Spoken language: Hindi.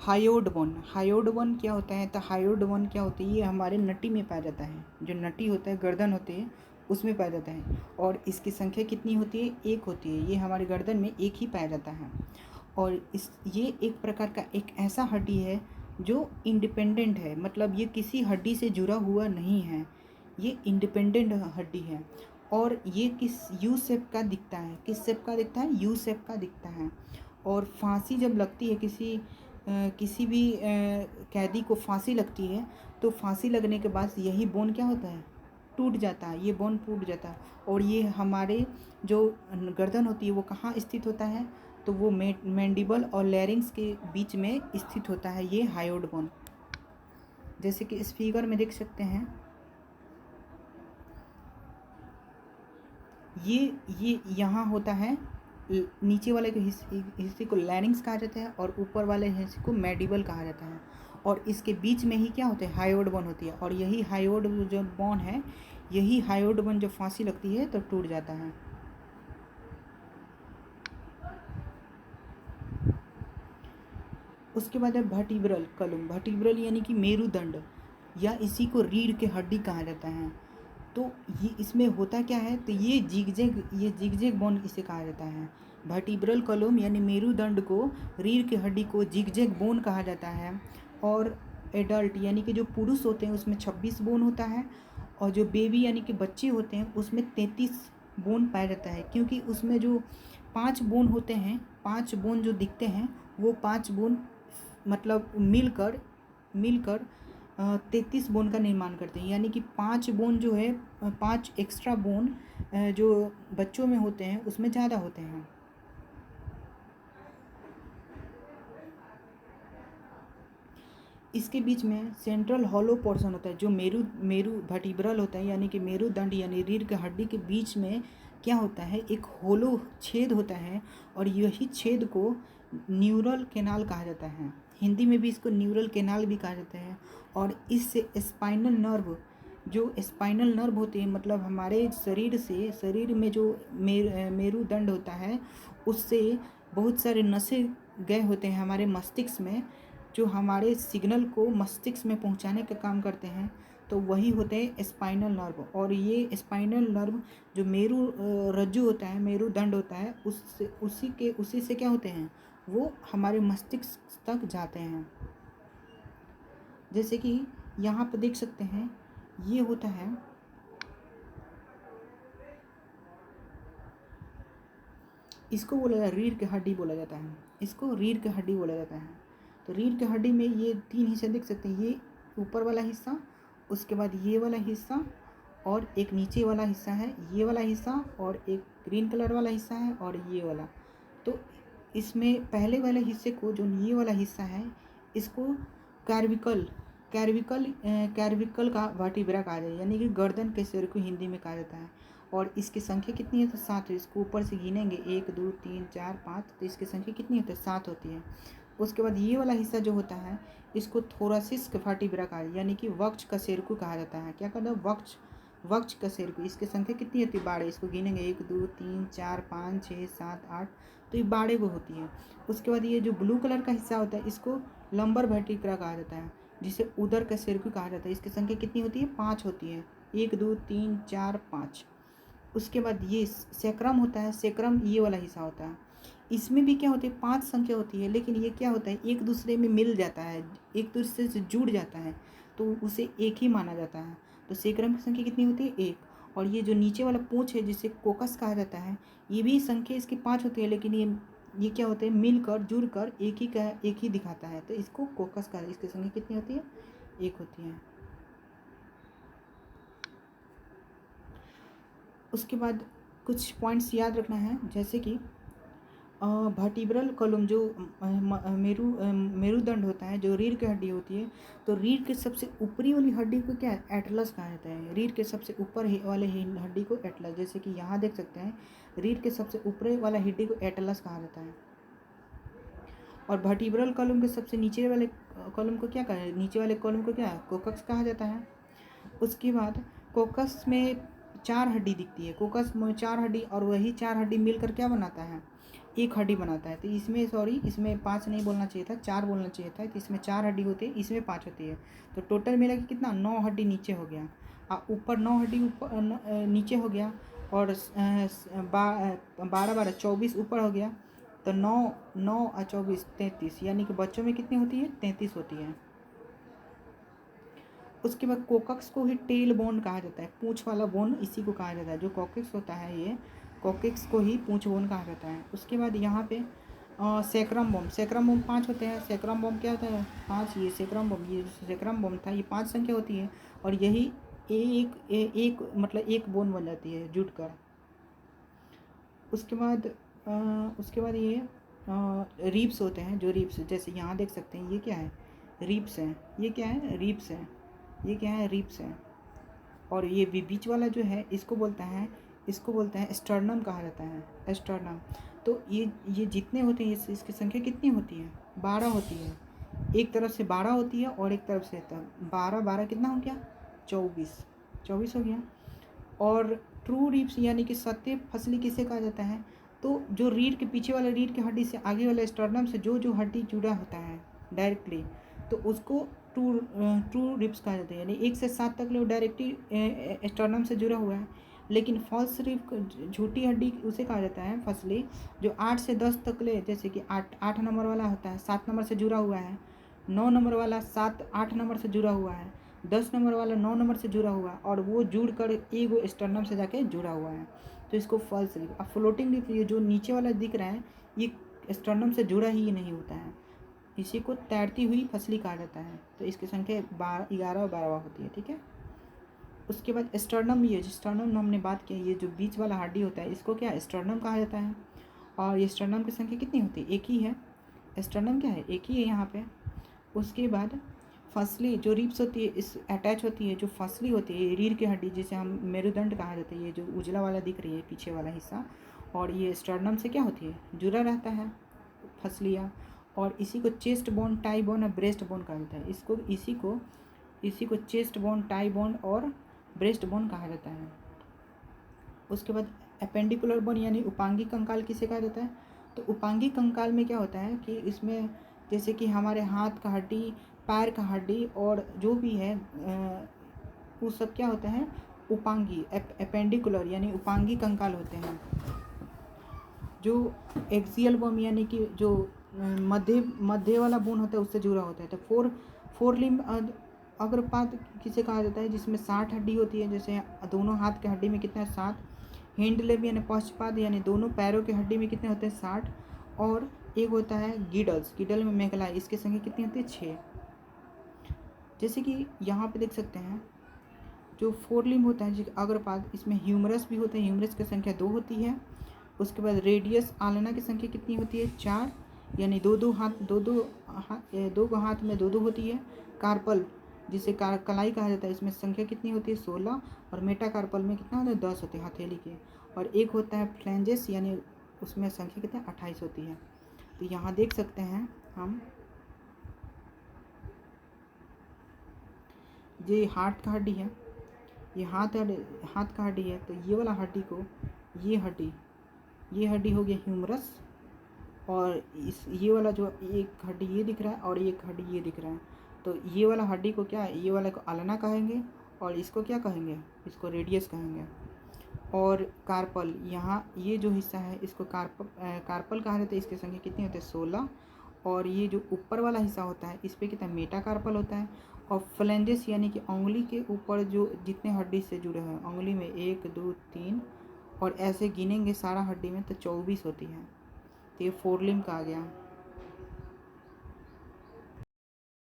हायोड बोन, हायोड बोन क्या होता है? तो हायोड बोन क्या होती है? ये हमारे नटी में पाया जाता है। जो नटी होता है, गर्दन होती है, उसमें पाया जाता है। और इसकी संख्या कितनी होती है? एक होती है। ये हमारे गर्दन में एक ही पाया जाता है। और ये एक प्रकार का एक ऐसा हड्डी है जो इंडिपेंडेंट है, मतलब ये किसी हड्डी से जुड़ा हुआ नहीं है, ये इंडिपेंडेंट हड्डी है। और ये किस यू शेप का दिखता है? किस शेप का दिखता है? यू शेप का दिखता है। और फांसी जब लगती है किसी भी कैदी को फांसी लगती है, तो फांसी लगने के बाद यही बोन क्या होता है? टूट जाता है। ये बोन टूट जाता है। और ये हमारे जो गर्दन होती है वो कहाँ स्थित होता है? तो वो मैंडिबल और लैरिंक्स के बीच में स्थित होता है ये हायोड बोन। जैसे कि इस फिगर में देख सकते हैं, ये यहाँ होता है। नीचे वाले के हिस्से को लैरिंक्स कहा जाता है और ऊपर वाले हिस्से को मैंडिबल कहा जाता है। और इसके बीच में ही क्या होता है? हायोड बोन होती है। और यही हायोड जो बोन है, यही हायोड बोन जब फांसी लगती है तो टूट जाता है। उसके बाद है वर्टिब्रल कॉलम। वर्टिब्रल यानी कि मेरुदंड, या इसी को रीढ़ की हड्डी कहा जाता है। तो ये इसमें होता क्या है? तो ये जिगजैग बोन इसे कहा जाता है। वर्टिब्रल कॉलम यानी मेरुदंड को, रीढ़ की हड्डी को जिगजैग बोन कहा जाता है। और एडल्ट यानी कि जो पुरुष होते हैं उसमें 26 बोन होता है। और जो बेबी यानी कि बच्चे होते हैं उसमें 33 बोन पाया जाता है। क्योंकि उसमें जो 5 बोन होते हैं, 5 बोन जो दिखते हैं, वो 5 बोन मतलब मिलकर 33 बोन का निर्माण करते हैं। यानी कि 5 बोन जो है, 5 एक्स्ट्रा बोन जो बच्चों में होते हैं उसमें ज़्यादा होते हैं। इसके बीच में सेंट्रल हॉलो पोर्शन होता है जो मेरू वर्टिब्रल होता है, यानी कि मेरुदंड यानी रीढ़ की हड्डी के बीच में क्या होता है? एक होलो छेद होता है। और यही छेद को न्यूरल कैनाल कहा जाता है। हिंदी में भी इसको न्यूरल कैनाल भी कहा जाता है। और इससे स्पाइनल नर्व, जो स्पाइनल नर्व होते हैं, मतलब हमारे शरीर में जो मेरुदंड होता है, उससे बहुत सारे नसें गए होते हैं हमारे मस्तिष्क में, जो हमारे सिग्नल को मस्तिष्क में पहुंचाने का काम करते हैं। तो वही होते हैं स्पाइनल नर्व। और ये स्पाइनल नर्व जो रज्जु होता है, मेरुदंड होता है, उसी से क्या होते हैं? वो हमारे मस्तिष्क तक जाते हैं। जैसे कि यहाँ पर देख सकते हैं, ये होता है, इसको बोला जाता है रीढ़ की हड्डी बोला जाता है। इसको रीढ़ की हड्डी बोला जाता है। तो रीढ़ की हड्डी में ये 3 हिस्से देख सकते हैं। ये ऊपर वाला हिस्सा, उसके बाद ये वाला हिस्सा, और एक नीचे वाला हिस्सा है। ये वाला हिस्सा और एक ग्रीन कलर वाला हिस्सा है, और ये वाला। तो इसमें पहले वाले हिस्से को, जो ये वाला हिस्सा है, इसको कैर्विकल कैर्विकल का वर्टिब्रा कहा जाए, यानी कि गर्दन के सिर को हिंदी में कहा जाता है। और इसकी संख्या कितनी है? तो 7 है। इसको ऊपर से गिनेंगे 1 2 3 4 5, तो इसकी संख्या कितनी होती है? 7 होती है। उसके बाद ये वाला हिस्सा जो होता है, इसको थोरासिस वर्टिब्रा कहा जाए, यानी कि वक्ष का सिर को कहा जाता है। क्या कहता है? वक्ष का सिर को। इसकी संख्या कितनी होती है? 12। इसको गिनेंगे 1 2 3 4 5 6 7 8, तो ये 12 को होती है। उसके बाद ये जो ब्लू कलर का हिस्सा होता है, इसको लंबर वर्टिब्रा कहा जाता है, जिसे उदर का सिर को कहा जाता है। इसकी संख्या कितनी होती है? 5 होती है। 1 2 3 4 5। उसके बाद ये सैक्रम होता है। सैक्रम ये वाला हिस्सा होता है। इसमें भी क्या होती है? 5 संख्या होती है, लेकिन ये क्या होता है? एक दूसरे में मिल जाता है, एक दूसरे से जुड़ जाता है, तो उसे एक ही माना जाता है। तो सैक्रम की संख्या कितनी होती है? 1। और ये जो नीचे वाला पूंछ है, जिसे कोकस कहा जाता है, ये भी संख्या इसकी 5 होती है, लेकिन ये क्या होते हैं? मिलकर जुड़कर एक ही दिखाता है, तो इसको कोकस कहा। इसकी संख्या कितनी होती है? 1 होती है। उसके बाद कुछ पॉइंट्स याद रखना है, जैसे कि वर्टिब्रल कॉलम जो मेरुदंड होता है, जो रीढ़ की हड्डी होती है, तो रीढ़ के सबसे ऊपरी वाली हड्डी को क्या है? एटलस कहा जाता है। रीढ़ के सबसे ऊपर वाले हड्डी को एटलस, जैसे कि यहाँ देख सकते हैं, रीढ़ के सबसे ऊपरी वाला हड्डी को एटलस कहा जाता है। और वर्टिब्रल कॉलम के सबसे नीचे वाले कॉलम को क्या कहा है? नीचे वाले कॉलम को क्या है? कोकस कहा जाता है। उसके बाद कोकस में 4 हड्डी दिखती है। कोकस में 4 हड्डी, और वही 4 हड्डी मिलकर क्या बनाता है? एक हड्डी बनाता है। तो इसमें सॉरी, इसमें 5 नहीं बोलना चाहिए था, 4 बोलना चाहिए था। तो इसमें 4 हड्डी होती है, इसमें 5 होती है। तो टोटल मिला के कितना, 9 हड्डी नीचे हो गया, ऊपर 9 हड्डी ऊपर नीचे हो गया, और 12 12 24 ऊपर हो गया। तो 9 9 और 24 33, यानी कि बच्चों में कितनी होती है, 33 होती है। उसके बाद कोकक्स को ही टेल बोन कहा जाता है, पूँछ वाला बोन इसी को कहा जाता है। जो कॉकेक्स होता है, ये कॉकेक्स को ही पूँछ बोन कहा जाता है। उसके बाद यहाँ पे सैक्रम बोम, सैक्रम बोम 5 होते हैं। सैक्रम बोम क्या होता है, 5। ये सैक्रम बोम, ये सैक्रम बोम था, ये 5 संख्या होती है, और यही एक मतलब एक बोन बन जाती है जुड़कर। उसके बाद ये रिब्स होते हैं। जो रिब्स, जैसे यहाँ देख सकते हैं, ये क्या है, रिब्स है। ये क्या है, रिब्स है। ये क्या है, रिब्स है। और ये बीच वाला जो है, इसको बोलते हैं स्टर्नम कहा जाता है, स्टर्नम। तो ये जितने होते हैं, इसकी संख्या कितनी होती है, 12 होती है। एक तरफ से 12 होती है और एक तरफ से 12 12 कितना हो गया, 24 हो गया। और ट्रू रिब्स यानी कि सत्य फसली किसे कहा जाता है, तो जो रीढ़ के पीछे वाले रीढ़ की हड्डी से आगे वाले स्टर्नम से जो हड्डी जुड़ा होता है डायरेक्टली, तो उसको ट्रू रिब्स कहा जाता है। यानी 1 से 7 तक वो डायरेक्टली स्टर्नम से जुड़ा हुआ है। लेकिन फॉल्स रिब, झूठी हड्डी, उसे कहा जाता है फसली, जो 8 से 10 तक ले, जैसे कि 8 नंबर वाला होता है, 7 नंबर से जुड़ा हुआ है। 9 नंबर वाला 8 नंबर से जुड़ा हुआ है। 10 नंबर वाला 9 नंबर से जुड़ा हुआ है, और वो जुड़ कर एगो स्टर्नम से जाके जुड़ा हुआ है, तो इसको फॉल्स रिब। अब फ्लोटिंग रिब, ये जो नीचे वाला दिख रहा है, ये स्टर्नम से जुड़ा ही नहीं होता है, इसी को तैरती हुई फसली कहा जाता है। तो इसकी संख्या 11 और 12 होती है, ठीक है। उसके बाद स्टर्नम, ये स्टर्नम हमने बात की, ये जो बीच वाला हड्डी होता है, इसको क्या स्टर्नम कहा जाता है। और ये स्टर्नम की संख्या कितनी होती है, एक ही है। स्टर्नम क्या है, एक ही है यहाँ पे। उसके बाद फसली जो रिब्स होती है, इस अटैच होती है, जो फसली होती है, रीढ़ की हड्डी, जिसे हम मेरुदंड कहा जाता है, ये जो उजला वाला दिख रही है पीछे वाला हिस्सा, और ये स्टर्नम से क्या होती है, जुड़ा रहता है फसलियाँ। और इसी को चेस्ट बोन, टाई बोन और ब्रेस्ट बोन कहा जाता है। इसी को चेस्ट बोन, टाई बोन और ब्रेस्ट बोन कहा जाता है। उसके बाद अपेंडिकुलर बोन यानी उपांगी कंकाल किसे कहा जाता है, तो उपांगी कंकाल में क्या होता है कि इसमें जैसे कि हमारे हाथ का हड्डी, पैर का हड्डी, और जो भी है वो सब क्या होते हैं, उपांगी, अपेंडिकुलर यानी उपांगी कंकाल होते हैं। जो एक्सियल बोन यानी कि जो मध्य वाला बोन होता है, उससे जुड़ा होता है। तो फोर लिम्ब अग्रपाद किसे कहा जाता है, जिसमें 60 हड्डी होती है। जैसे दोनों हाथ के हड्डी में कितना है, 7। हिंड लेग यानी पश्चपाद, यानी दोनों पैरों के हड्डी में कितने होते हैं, 60। और एक होता है गिडल में मेघला, इसकी संख्या कितनी होती है, 6। जैसे कि यहाँ पे देख सकते हैं, जो 4 लिम्ब होता है, जो अग्रपाद, इसमें ह्यूमरस भी होते हैं। ह्यूमरस की संख्या 2 होती है। उसके बाद रेडियस आलना की संख्या कितनी होती है, 4, यानी दो हाथ में 2 होती है। कार्पल, जिसे कलाई कहा जाता है, इसमें संख्या कितनी होती है, 16। और मेटाकार्पल में कितना होता है, 10 होते हैं हथेली के। और एक होता है फ्लैंजेस, यानी उसमें संख्या कितनी 28 होती है। तो यहाँ देख सकते हैं हम, ये हाथ का हड्डी है, ये हाथ का हड्डी है। तो ये वाला हड्डी को, ये हड्डी हो गया ह्यूमरस। और ये वाला जो एक हड्डी ये दिख रहा है और एक हड्डी ये दिख रहा है, तो ये वाला हड्डी को क्या, ये वाला को आलना कहेंगे, और इसको क्या कहेंगे, इसको रेडियस कहेंगे। और कार्पल, यहाँ ये जो हिस्सा है, इसको कार्पल कहा जाता है। इसके संख्या कितनी होती है, 16। और ये जो ऊपर वाला हिस्सा होता है, इस पर कितना मेटाकार्पल होता है। और फ्लैंजेस यानी कि उंगली के ऊपर जो जितने हड्डी से जुड़े हैं, उंगली में 1 2 3, और ऐसे गिनेंगे सारा हड्डी में, तो 24 होती है। तो ये 4 लिम्ब का आ गया।